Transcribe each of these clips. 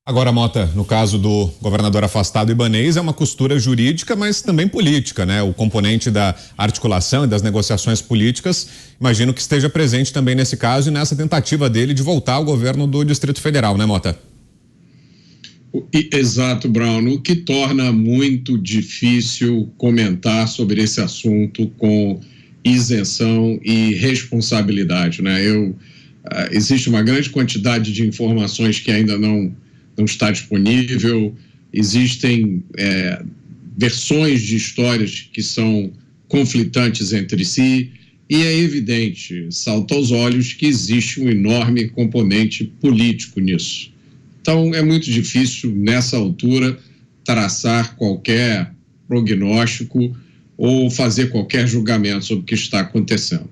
Agora, Mota, no caso do governador afastado Ibanez, é uma costura jurídica, mas também política, né? O componente da articulação e das negociações políticas, imagino que esteja presente também nesse caso e nessa tentativa dele de voltar ao governo do Distrito Federal, né, Mota? Exato, Brown, o que torna muito difícil comentar sobre esse assunto com isenção e responsabilidade, né? Existe uma grande quantidade de informações que ainda não está disponível, existem versões de histórias que são conflitantes entre si, e é evidente, salta aos olhos, que existe um enorme componente político nisso. Então, é muito difícil, nessa altura, traçar qualquer prognóstico ou fazer qualquer julgamento sobre o que está acontecendo.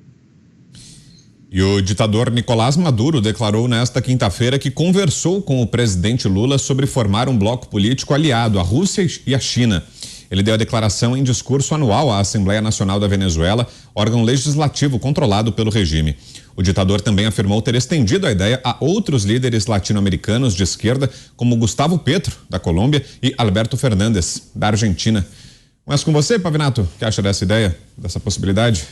E o ditador Nicolás Maduro declarou nesta quinta-feira que conversou com o presidente Lula sobre formar um bloco político aliado à Rússia e à China. Ele deu a declaração em discurso anual à Assembleia Nacional da Venezuela, órgão legislativo controlado pelo regime. O ditador também afirmou ter estendido a ideia a outros líderes latino-americanos de esquerda, como Gustavo Petro, da Colômbia, e Alberto Fernandes, da Argentina. Mas com você, Pavinato, o que acha dessa ideia, dessa possibilidade?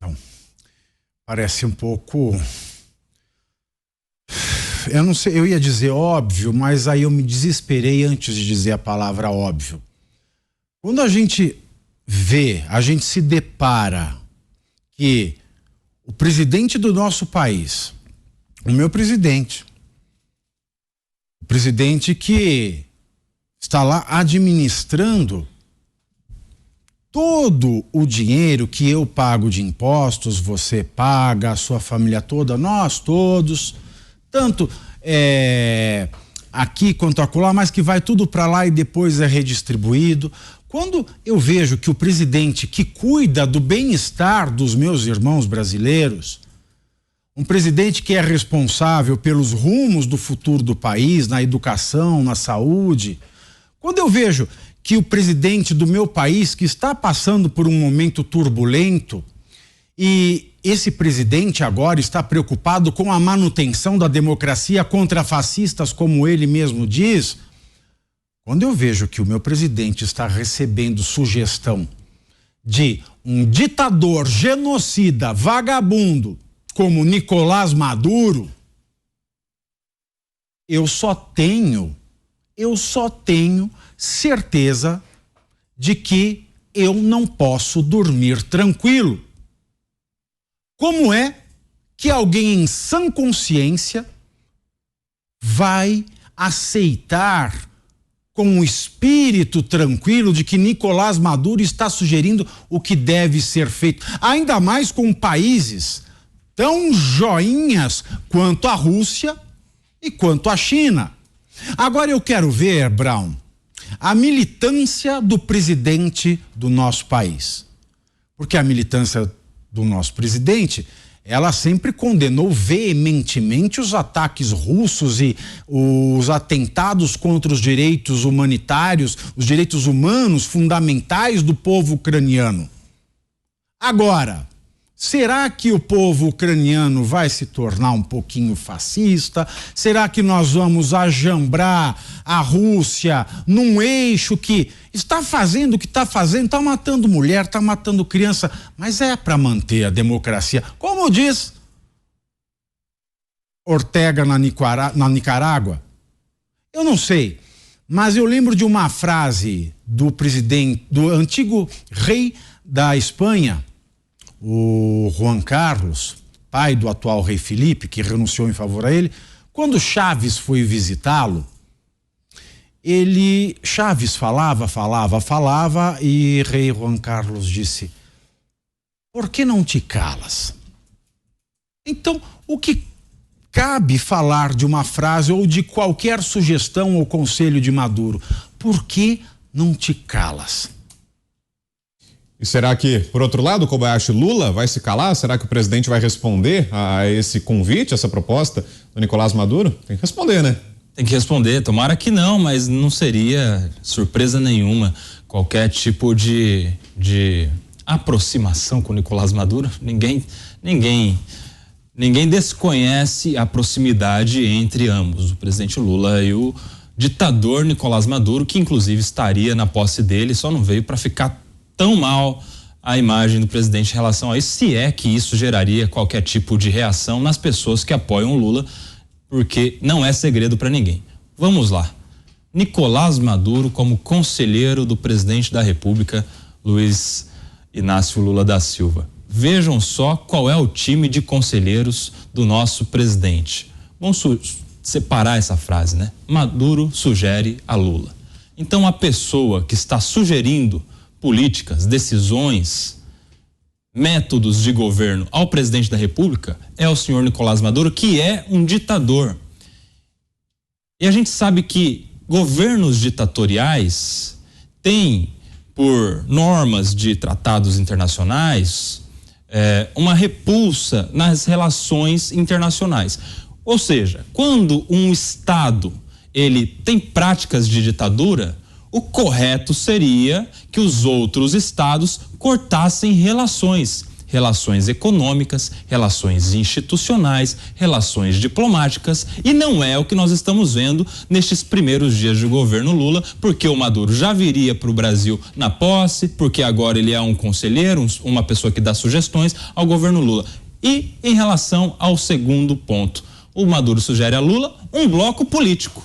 Não. Parece um pouco... Eu não sei, eu ia dizer óbvio, mas aí eu me desesperei antes de dizer a palavra óbvio. Quando a gente vê, a gente se depara que o presidente do nosso país, o meu presidente, o presidente que está lá administrando todo o dinheiro que eu pago de impostos, você paga, a sua família toda, nós todos, tanto aqui quanto acolá, mas que vai tudo para lá e depois é redistribuído. Quando eu vejo que o presidente que cuida do bem-estar dos meus irmãos brasileiros, um presidente que é responsável pelos rumos do futuro do país, na educação, na saúde, quando eu vejo que o presidente do meu país, que está passando por um momento turbulento, e esse presidente agora está preocupado com a manutenção da democracia contra fascistas, como ele mesmo diz, quando eu vejo que o meu presidente está recebendo sugestão de um ditador genocida, vagabundo, como Nicolás Maduro, eu só tenho certeza de que eu não posso dormir tranquilo. Como é que alguém em sã consciência vai aceitar com um espírito tranquilo de que Nicolás Maduro está sugerindo o que deve ser feito, ainda mais com países tão joinhas quanto a Rússia e quanto a China? Agora eu quero ver, Brown, a militância do presidente do nosso país, porque a militância do nosso presidente, ela sempre condenou veementemente os ataques russos e os atentados contra os direitos humanitários, os direitos humanos fundamentais do povo ucraniano. Agora, será que o povo ucraniano vai se tornar um pouquinho fascista? Será que nós vamos ajambrar a Rússia num eixo que está fazendo o que está fazendo, está matando mulher, está matando criança, mas é para manter a democracia? Como diz Ortega na Nicarágua? Eu não sei, mas eu lembro de uma frase do presidente, do antigo rei da Espanha, o Juan Carlos, pai do atual rei Felipe, que renunciou em favor a ele. Quando Chaves foi visitá-lo, Chaves falava e rei Juan Carlos disse: por que não te calas? Então, o que cabe falar de uma frase ou de qualquer sugestão ou conselho de Maduro? Por que não te calas? E será que, por outro lado, Kobayashi, Lula vai se calar? Será que o presidente vai responder a esse convite, essa proposta do Nicolás Maduro? Tem que responder, né? Tem que responder, tomara que não, mas não seria surpresa nenhuma qualquer tipo de aproximação com o Nicolás Maduro. Ninguém Ninguém desconhece a proximidade entre ambos, o presidente Lula e o ditador Nicolás Maduro, que inclusive estaria na posse dele, só não veio para ficar tão mal a imagem do presidente em relação a isso, se é que isso geraria qualquer tipo de reação nas pessoas que apoiam o Lula, porque não é segredo para ninguém. Vamos lá. Nicolás Maduro como conselheiro do presidente da República, Luiz Inácio Lula da Silva. Vejam só qual é o time de conselheiros do nosso presidente. Vamos separar essa frase, né? Maduro sugere a Lula. Então a pessoa que está sugerindo políticas, decisões, métodos de governo ao presidente da República é o senhor Nicolás Maduro, que é um ditador. E a gente sabe que governos ditatoriais têm, por normas de tratados internacionais, uma repulsa nas relações internacionais. Ou seja, quando um Estado ele tem práticas de ditadura, o correto seria que os outros estados cortassem relações econômicas, relações institucionais, relações diplomáticas, e não é o que nós estamos vendo nestes primeiros dias de governo Lula, porque o Maduro já viria para o Brasil na posse, porque agora ele é um conselheiro, uma pessoa que dá sugestões ao governo Lula. E em relação ao segundo ponto, o Maduro sugere a Lula um bloco político,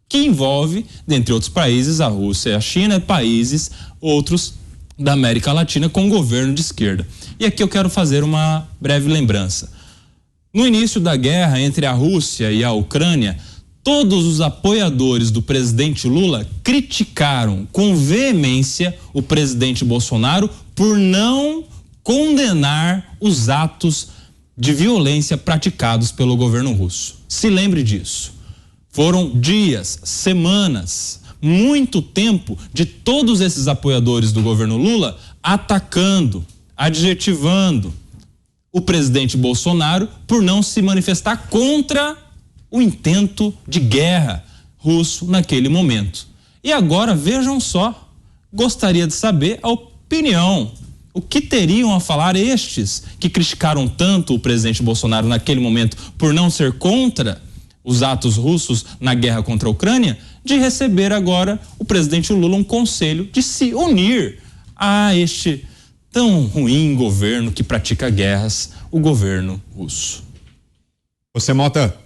que envolve, dentre outros países, a Rússia e a China, países outros da América Latina com governo de esquerda. E aqui eu quero fazer uma breve lembrança. No início da guerra entre a Rússia e a Ucrânia, todos os apoiadores do presidente Lula criticaram com veemência o presidente Bolsonaro por não condenar os atos de violência praticados pelo governo russo. Se lembre disso. Foram dias, semanas, muito tempo de todos esses apoiadores do governo Lula atacando, adjetivando o presidente Bolsonaro por não se manifestar contra o intento de guerra russo naquele momento. E agora, vejam só, gostaria de saber a opinião. O que teriam a falar estes que criticaram tanto o presidente Bolsonaro naquele momento por não ser contra os atos russos na guerra contra a Ucrânia, de receber agora o presidente Lula um conselho de se unir a este tão ruim governo que pratica guerras, o governo russo. Você, Mota?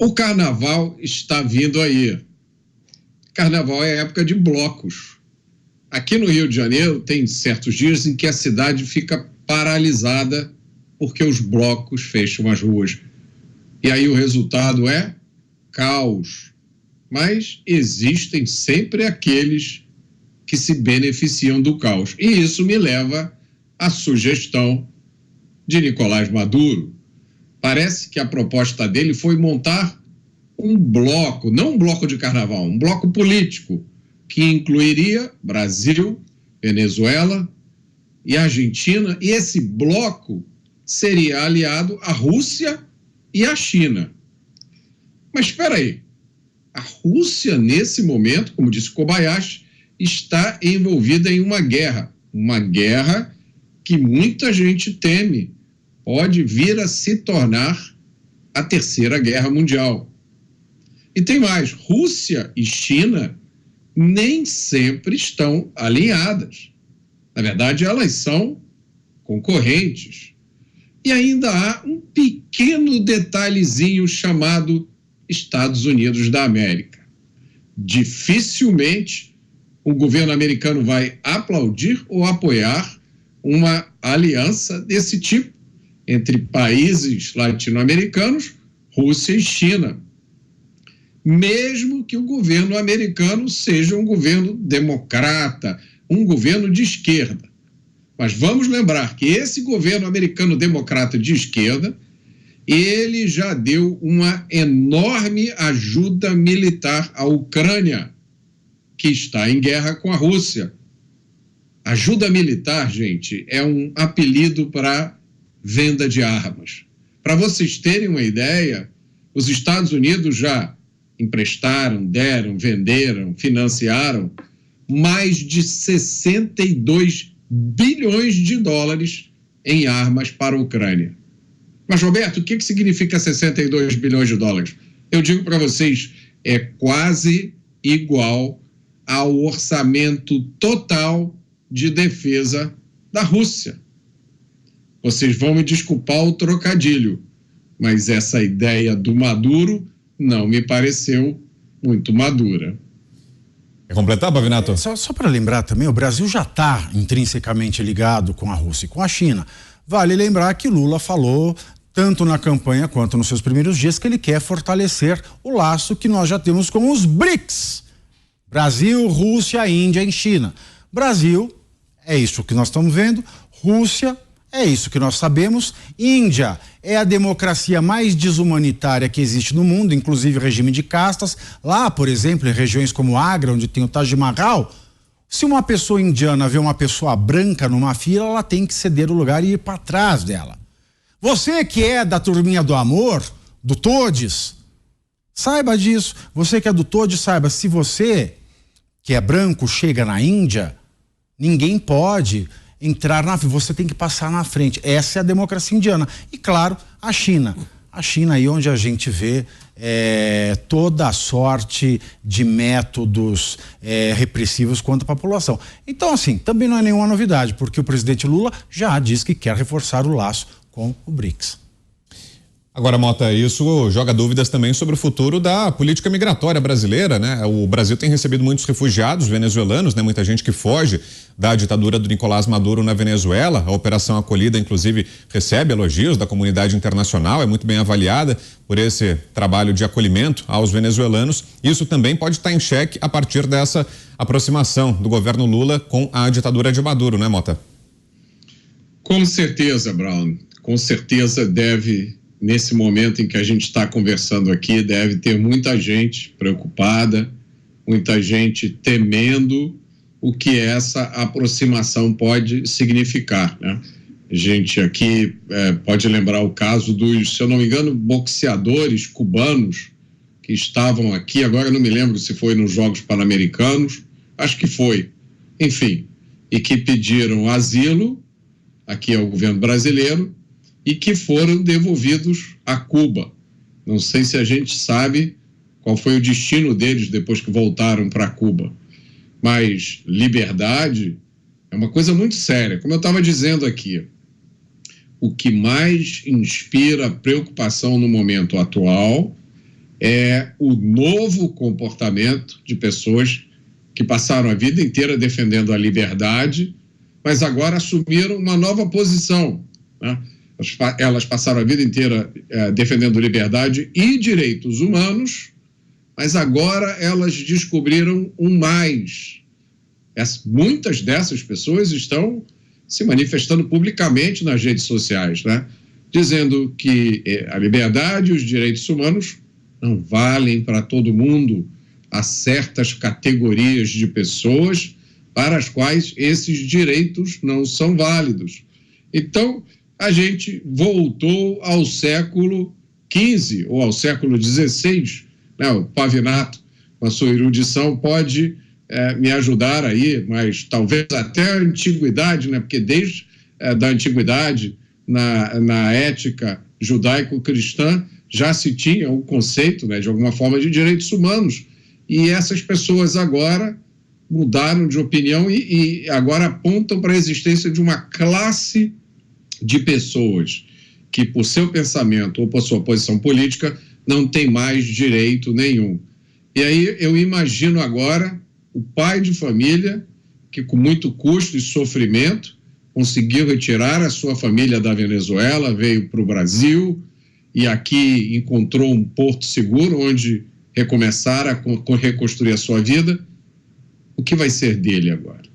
O carnaval está vindo aí. Carnaval é época de blocos. Aqui no Rio de Janeiro tem certos dias em que a cidade fica paralisada porque os blocos fecham as ruas. E aí o resultado é caos. Mas existem sempre aqueles que se beneficiam do caos. E isso me leva à sugestão de Nicolás Maduro. Parece que a proposta dele foi montar um bloco, não um bloco de carnaval, um bloco político, que incluiria Brasil, Venezuela e Argentina. E esse bloco seria aliado à Rússia e a China. Mas espera aí, a Rússia nesse momento, como disse Kobayashi, está envolvida em uma guerra que muita gente teme, pode vir a se tornar a Terceira Guerra Mundial. E tem mais, Rússia e China nem sempre estão alinhadas. Na verdade, elas são concorrentes. E ainda há um pequeno detalhezinho chamado Estados Unidos da América. Dificilmente o governo americano vai aplaudir ou apoiar uma aliança desse tipo entre países latino-americanos, Rússia e China. Mesmo que o governo americano seja um governo democrata, um governo de esquerda. Mas vamos lembrar que esse governo americano democrata de esquerda, ele já deu uma enorme ajuda militar à Ucrânia, que está em guerra com a Rússia. Ajuda militar, gente, é um apelido para venda de armas. Para vocês terem uma ideia, os Estados Unidos já emprestaram, deram, venderam, financiaram mais de 62 bilhões de dólares em armas para a Ucrânia. Mas, Roberto, o que significa 62 bilhões de dólares? Eu digo para vocês, é quase igual ao orçamento total de defesa da Rússia. Vocês vão me desculpar o trocadilho, mas essa ideia do Maduro não me pareceu muito madura. Quer completar, Pavinato? Só para lembrar também, o Brasil já está intrinsecamente ligado com a Rússia e com a China. Vale lembrar que Lula falou, tanto na campanha quanto nos seus primeiros dias, que ele quer fortalecer o laço que nós já temos com os BRICS. Brasil, Rússia, Índia e China. Brasil, é isso que nós estamos vendo. Rússia, é isso que nós sabemos. Índia é a democracia mais desumanitária que existe no mundo, inclusive regime de castas. Lá, por exemplo, em regiões como Agra, onde tem o Taj Mahal, se uma pessoa indiana vê uma pessoa branca numa fila, ela tem que ceder o lugar e ir para trás dela. Você que é da turminha do amor, do Todes, saiba disso. Você que é do Todes, saiba, se você que é branco chega na Índia, ninguém pode entrar na frente, você tem que passar na frente. Essa é a democracia indiana. E claro, a China. A China aí onde a gente vê toda a sorte de métodos repressivos contra a população. Então, assim, também não é nenhuma novidade, porque o presidente Lula já disse que quer reforçar o laço com o BRICS. Agora, Mota, isso joga dúvidas também sobre o futuro da política migratória brasileira, né? O Brasil tem recebido muitos refugiados venezuelanos, né? Muita gente que foge da ditadura do Nicolás Maduro na Venezuela. A Operação Acolhida, inclusive, recebe elogios da comunidade internacional, é muito bem avaliada por esse trabalho de acolhimento aos venezuelanos. Isso também pode estar em xeque a partir dessa aproximação do governo Lula com a ditadura de Maduro, né, Mota? Com certeza, Brown. Com certeza deve... Nesse momento em que a gente está conversando aqui, deve ter muita gente preocupada, muita gente temendo o que essa aproximação pode significar, né? A gente aqui pode lembrar o caso dos, se eu não me engano, boxeadores cubanos que estavam aqui, agora não me lembro se foi nos Jogos Pan-Americanos, acho que foi, enfim, e que pediram asilo aqui ao governo brasileiro, e que foram devolvidos a Cuba. Não sei se a gente sabe qual foi o destino deles depois que voltaram para Cuba. Mas liberdade é uma coisa muito séria. Como eu estava dizendo aqui, o que mais inspira preocupação no momento atual é o novo comportamento de pessoas que passaram a vida inteira defendendo a liberdade, mas agora assumiram uma nova posição, né? Elas passaram a vida inteira defendendo liberdade e direitos humanos, mas agora elas descobriram um mais. Muitas dessas pessoas estão se manifestando publicamente nas redes sociais, né? Dizendo que a liberdade e os direitos humanos não valem para todo mundo. Há certas categorias de pessoas para as quais esses direitos não são válidos. Então, a gente voltou ao século XV ou ao século XVI, né? O Pavinato, com a sua erudição, pode me ajudar aí, mas talvez até a antiguidade, né? Porque desde da antiguidade, na ética judaico-cristã, já se tinha o conceito, né, de alguma forma, de direitos humanos. E essas pessoas agora mudaram de opinião e agora apontam para a existência de uma classe de pessoas que, por seu pensamento ou por sua posição política, não tem mais direito nenhum. E aí eu imagino agora o pai de família que, com muito custo e sofrimento, conseguiu retirar a sua família da Venezuela, veio para o Brasil e aqui encontrou um porto seguro onde recomeçar a reconstruir a sua vida. O que vai ser dele agora?